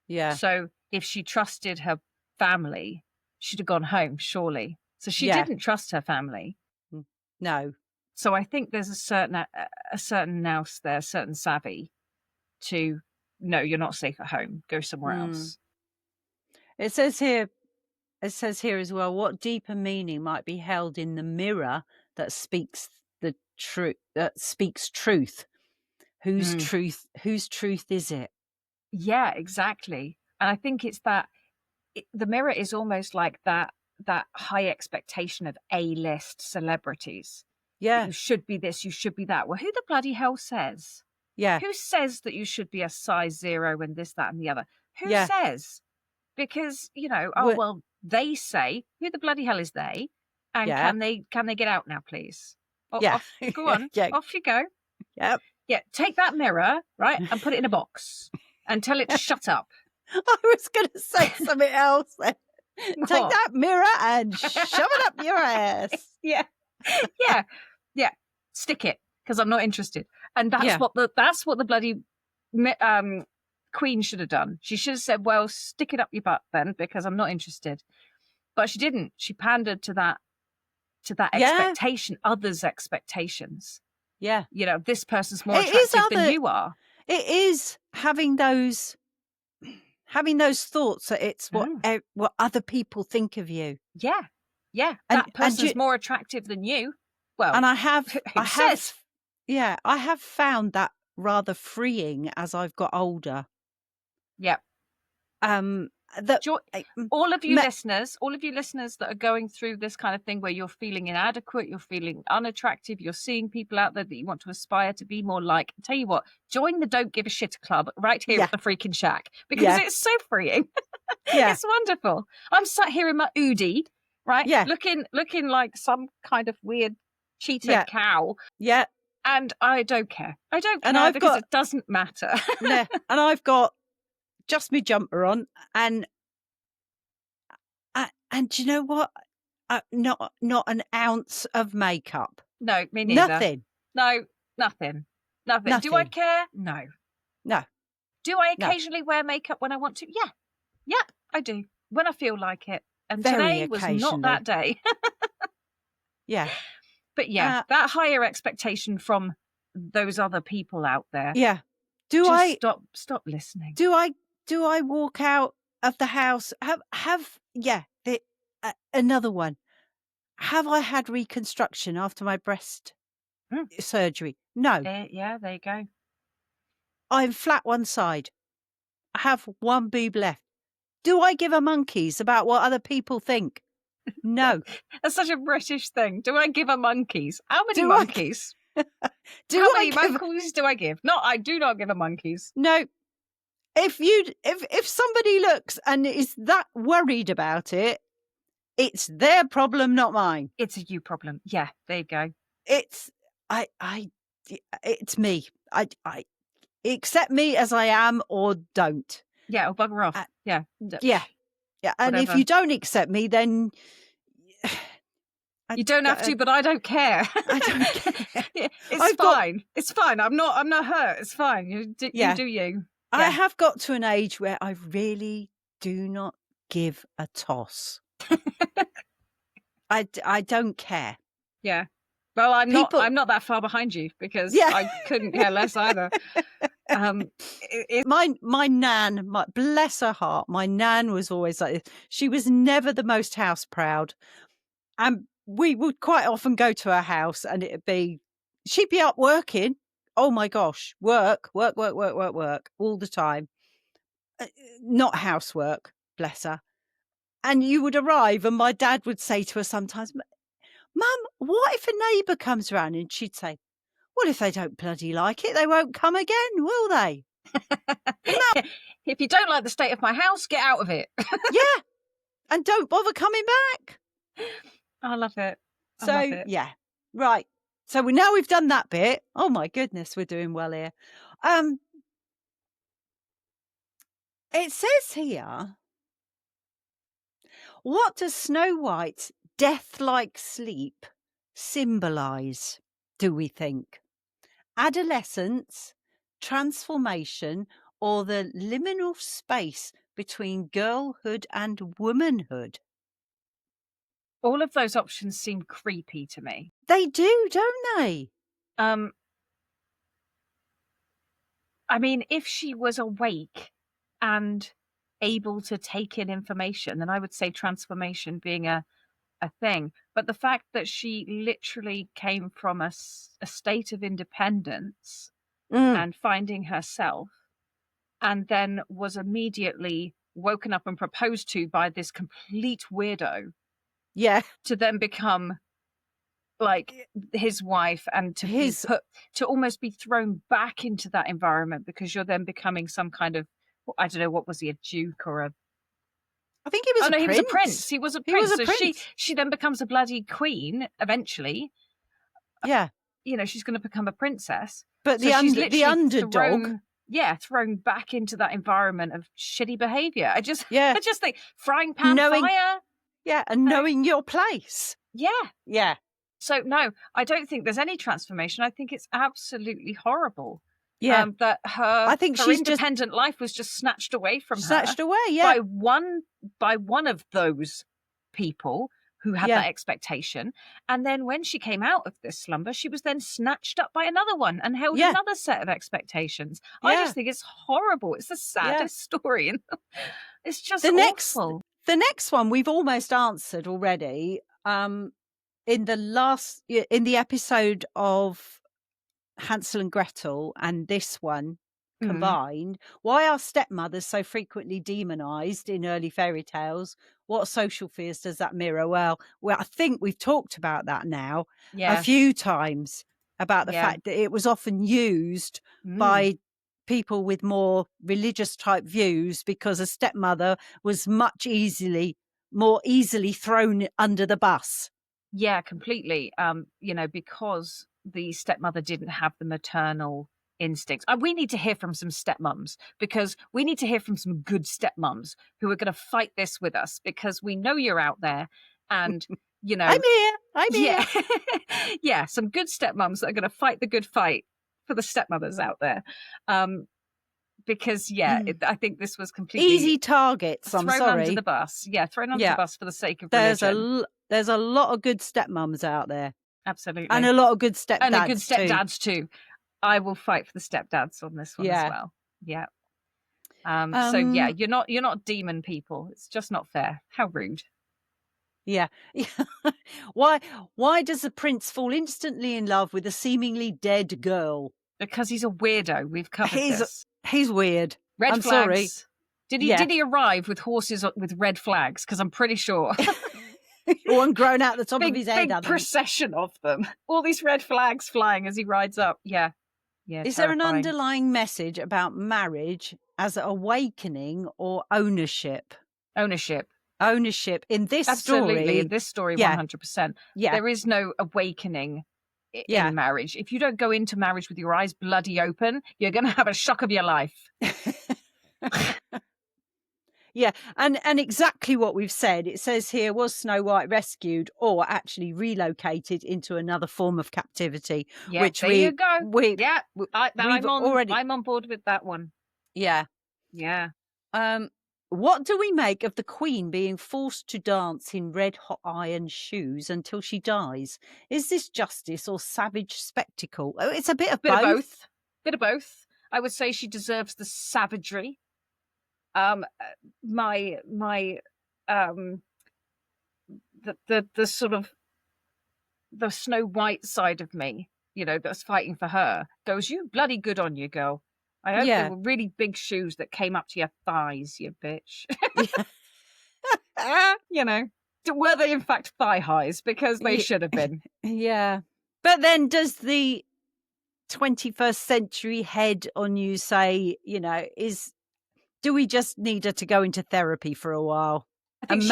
Yeah. So if she trusted her family, she'd have gone home, surely. So she didn't trust her family. No. So I think there's a certain nous there, certain savvy to, no, you're not safe at home. Go somewhere else. It says here as well, what deeper meaning might be held in the mirror that speaks the truth, truth. Whose truth is it? Yeah, exactly. And I think it's that the mirror is almost like that high expectation of A-list celebrities. Yeah. You should be this, you should be that. Well, who the bloody hell says? Yeah. Who says that you should be a size 0 and this, that, and the other? Who says? Because, they say, who the bloody hell is they? And can they get out now, please? Off, go on. Off you go. Yep. Yeah, take that mirror, right, and put it in a box and tell it to shut up. I was going to say something else. Take that mirror and shove it up your ass. Yeah. Stick it, because I'm not interested. And that's what the bloody Queen should have done. She should have said, "Well, stick it up your butt then, because I'm not interested." But she didn't. She pandered to that expectation, others' expectations. Yeah, this person's more attractive than you are. It is having those thoughts that it's what other people think of you. Yeah. That person's more attractive than you. Well, and I have found that rather freeing as I've got older. Yep. All of you listeners that are going through this kind of thing where you're feeling inadequate, you're feeling unattractive, you're seeing people out there that you want to aspire to be more like, I'll tell you what, join the Don't Give a Shit Club right here at the Freakin Shack, because it's so freeing. It's wonderful. I'm sat here in my Oodie, right? Yeah. Looking like some kind of weird cheetah Yeah. cow. Yeah. And I don't care. I don't And care I've because got- it doesn't matter. Yeah. And I've got just my jumper on, and do you know what? Not an ounce of makeup. No, me neither. Nothing. No, nothing. Do I Nothing. care? No. No. Do I No. occasionally wear makeup when I want to? Yeah. Yep, I do. When I feel like it. And Very today was not that day. Yeah. But yeah, that higher expectation from those other people out there. Yeah. Stop listening. Do I walk out of the house? Another one. Have I had reconstruction after my breast surgery? No. Yeah, there you go. I'm flat one side. I have one boob left. Do I give a monkeys about what other people think? No. That's such a British thing. Do I give a monkeys? How many monkeys? How many monkeys do I give? No, I do not give a monkeys. No. If somebody looks and is that worried about it, it's their problem, not mine. It's a you problem. Yeah, there you go. It's me. I accept me as I am or don't. Yeah, or bugger off. Yeah. Yeah. And whatever. if you don't accept me, then you don't have to, but I don't care. I don't care. It's fine. It's fine. I'm not hurt. It's fine. You do you. I have got to an age where I really do not give a toss. I don't care. Yeah. Well, I'm not that far behind you because I couldn't care less either. My nan, bless her heart, my nan was always like this. She was never the most house proud. And we would quite often go to her house and she'd be up working. Oh my gosh, work all the time. Not housework, bless her. And you would arrive and my dad would say to her sometimes, Mum, what if a neighbour comes round? And she'd say, well, if they don't bloody like it, they won't come again, will they? If you don't like the state of my house, get out of it. Yeah. And don't bother coming back. I love it. Yeah. Right. So now we've done that bit. Oh my goodness, we're doing well here. It says here, what does Snow White's death-like sleep symbolise, do we think? Adolescence, transformation, or the liminal space between girlhood and womanhood? All of those options seem creepy to me. They do, don't they? I mean, if she was awake and able to take in information, then I would say transformation being a thing. But the fact that she literally came from a state of independence and finding herself, and then was immediately woken up and proposed to by this complete weirdo. Yeah. To then become like his wife and to almost be thrown back into that environment because you're then becoming some kind of, I don't know, what was he, a duke or a... I think he was a prince. He was a prince. He was a prince. So she then becomes a bloody queen eventually. Yeah. You know, she's going to become a princess. But the underdog... thrown back into that environment of shitty behaviour. I just think frying pan fire. Yeah, and knowing your place. Yeah. Yeah. So, no, I don't think there's any transformation. I think it's absolutely horrible. Yeah. That her independent life was just snatched away from her. Snatched away, yeah. By one of those people who had that expectation. And then when she came out of this slumber, she was then snatched up by another one and held another set of expectations. I just think it's horrible. It's the saddest story. And it's just awful. The next one we've almost answered already. In the episode of Hansel and Gretel and this one combined, why are stepmothers so frequently demonized in early fairy tales? What social fears does that mirror? Well, I think we've talked about that now a few times, about the fact that it was often used by people with more religious type views because a stepmother was much easily more easily thrown under the bus. Yeah, completely. Because the stepmother didn't have the maternal instincts. We need to hear from some stepmoms, because we need to hear from some good stepmoms who are going to fight this with us, because we know you're out there, and I'm here. Yeah, some good stepmoms that are going to fight the good fight for the stepmothers out there. Because I think this was completely easy targets. I'm thrown sorry. under the bus. Yeah, thrown under the bus for the sake of There's religion. there's a lot of good stepmoms out there. Absolutely. And a lot of good stepdads. And a good stepdads too. I will fight for the stepdads on this one as well. Yeah. So yeah, you're not demon people. It's just not fair. How rude. Yeah. Why does the prince fall instantly in love with a seemingly dead girl? Because he's a weirdo. We've covered this. He's weird. Red flags. Sorry. Did he arrive with horses with red flags? Because I'm pretty sure. One grown out the top of his head. Big procession of them. All these red flags flying as he rides up. Yeah. Yeah. Is there an underlying message about marriage as awakening or ownership? Ownership in this Absolutely. story. In this story, 100%. Yeah. There is no awakening in marriage. If you don't go into marriage with your eyes bloody open, you're going to have a shock of your life. Yeah, and exactly what we've said. It says here, was Snow White rescued or actually relocated into another form of captivity? Yeah, which you go. I'm on board with that one. Yeah. Yeah. What do we make of the Queen being forced to dance in red-hot iron shoes until she dies? Is this justice or savage spectacle? Oh, it's a bit of both. Bit of both. I would say she deserves the savagery. The sort of the Snow White side of me, that's fighting for her, goes, you bloody good on you, girl. I hope they were really big shoes that came up to your thighs, you bitch. Were they in fact thigh highs? Because they should have been. Yeah. But then does the 21st century head on you say, do we just need her to go into therapy for a while? I think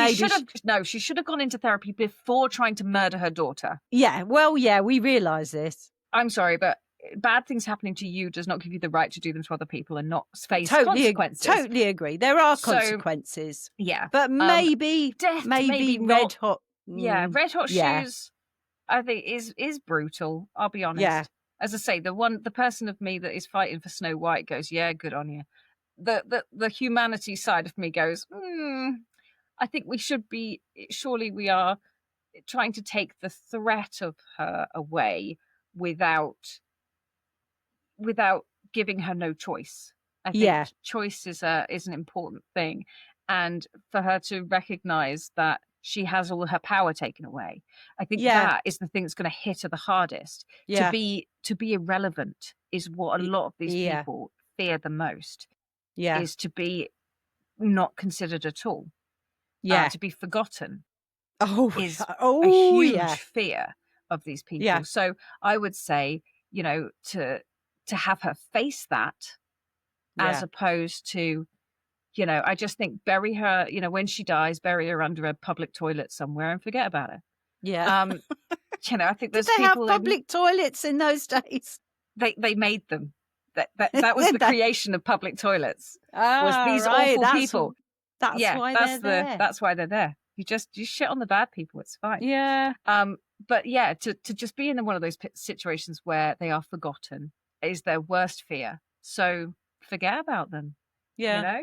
she should have gone into therapy before trying to murder her daughter. Yeah, well, yeah, we realise this. I'm sorry, but bad things happening to you does not give you the right to do them to other people and not face consequences. Totally agree. There are consequences. Yeah. But maybe red hot. Red hot shoes, I think, is brutal. I'll be honest. Yeah. As I say, the person of me that is fighting for Snow White goes, yeah, good on you. The humanity side of me goes, I think surely we are trying to take the threat of her away without giving her no choice. I think choice is an important thing, and for her to recognize that she has all her power taken away, I think that is the thing that's going to hit her the hardest. To be irrelevant is what a lot of these people fear the most. Yeah, is to be not considered at all. Yeah, to be forgotten. Is a huge fear of these people. Yeah. So I would say, to have her face that, as opposed to, I just think bury her. When she dies, bury her under a public toilet somewhere and forget about her. Yeah. I think there's Did they people have public toilets in those days? They made them. That was the creation of public toilets. Was these awful people? That's why they're there. That's why they're there. You shit on the bad people. It's fine. Yeah. But yeah, to just be in one of those situations where they are forgotten is their worst fear. So forget about them. Yeah.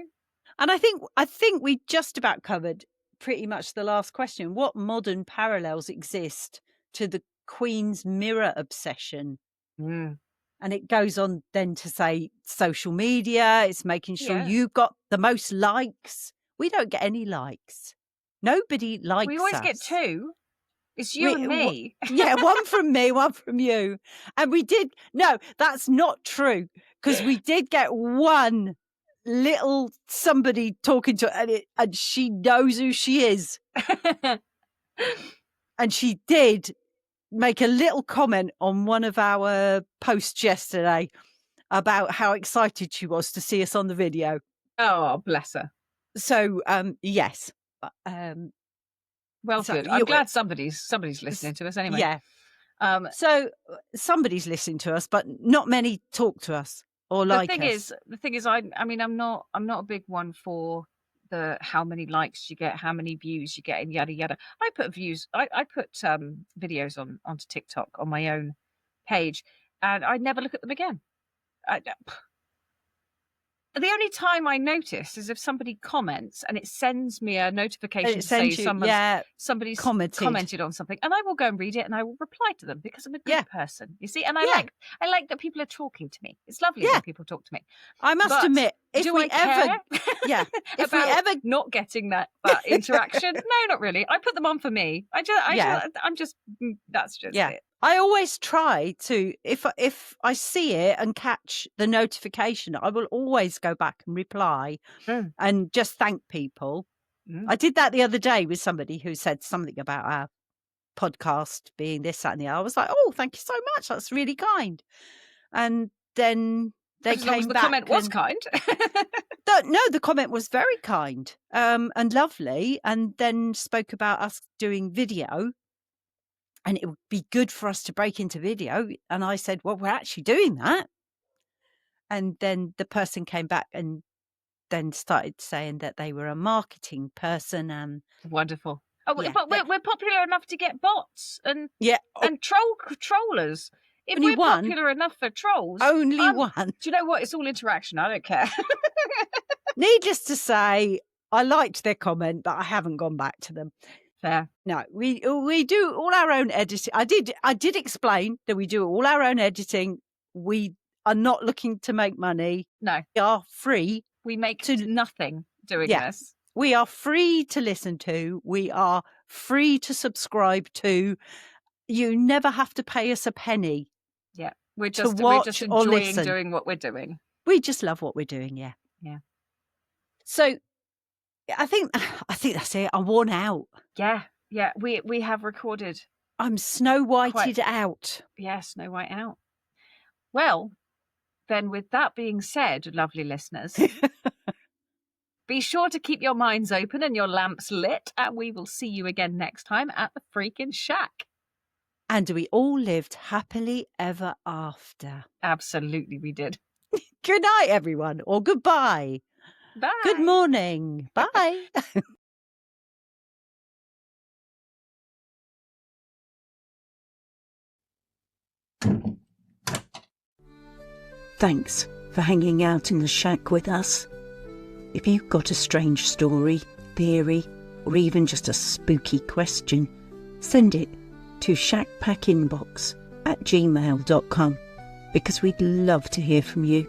And I think we just about covered pretty much the last question. What modern parallels exist to the Queen's mirror obsession? And it goes on then to say social media, it's making sure you got the most likes. We don't get any likes. Nobody likes us. We always get two. It's you and me. One from me, one from you. And no, that's not true. Because we did get one little somebody talking to her and she knows who she is. And she did make a little comment on one of our posts yesterday about how excited she was to see us on the video. Oh, bless her. So, yes. Well, So good. I'm you- glad somebody's listening to us anyway. Yeah. Um, So somebody's listening to us, but not many talk to us or the like thing us. is, I mean, I'm not a big one for the how many likes you get, how many views you get, and yada yada. I put videos onto TikTok on my own page, and I never look at them again. The only time I notice is if somebody comments and it sends me a notification It to say sends you, somebody's commented. commented on something, and I will go and read it and I will reply to them because I'm a good person, you see. And I Yeah. like that people are talking to me. It's lovely Yeah. when people talk to me. I must But admit, if do we I care yeah, if we about ever, not getting that interaction? No, not really. I put them on for me. I'm just that's just yeah, it. I always try to, if I see it and catch the notification, I will always go back and reply and just thank people. I did that the other day with somebody who said something about our podcast being this, that, and the other. I was like, oh, thank you so much. That's really kind. And then they As long as came the back. comment was kind. No, the comment was very kind and lovely, and then spoke about us doing video. And it would be good for us to break into video. And I said, well, we're actually doing that. And then the person came back and then started saying that they were a marketing person. And Wonderful. Oh, yeah, but we're popular enough to get bots and trollers. If only we're one, popular enough for trolls, only one. Do you know what? It's all interaction. I don't care. Needless to say, I liked their comment, but I haven't gone back to them. Fair. No, we do all our own editing. I did explain that we do all our own editing. We are not looking to make money. No. We are free. We make nothing doing this. We are free to listen to. We are free to subscribe to. You never have to pay us a penny. Yeah. We're just enjoying doing what we're doing. We just love what we're doing, yeah. Yeah. So I think that's it. I'm worn out. Yeah. Yeah. We have recorded. I'm Snow Whited out. Yeah, Snow White out. Well, then with that being said, lovely listeners, be sure to keep your minds open and your lamps lit, and we will see you again next time at the Freakin Shack. And we all lived happily ever after. Absolutely, we did. Good night, everyone, or goodbye. Bye. Good morning. Bye. Thanks for hanging out in the shack with us. If you've got a strange story, theory, or even just a spooky question, send it to shackpackinbox@gmail.com because we'd love to hear from you.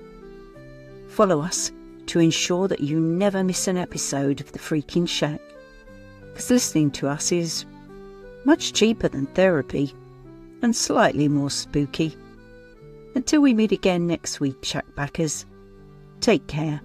Follow us to ensure that you never miss an episode of the Freakin Shack, because listening to us is much cheaper than therapy and slightly more spooky. Until we meet again next week, Shackpackers, take care.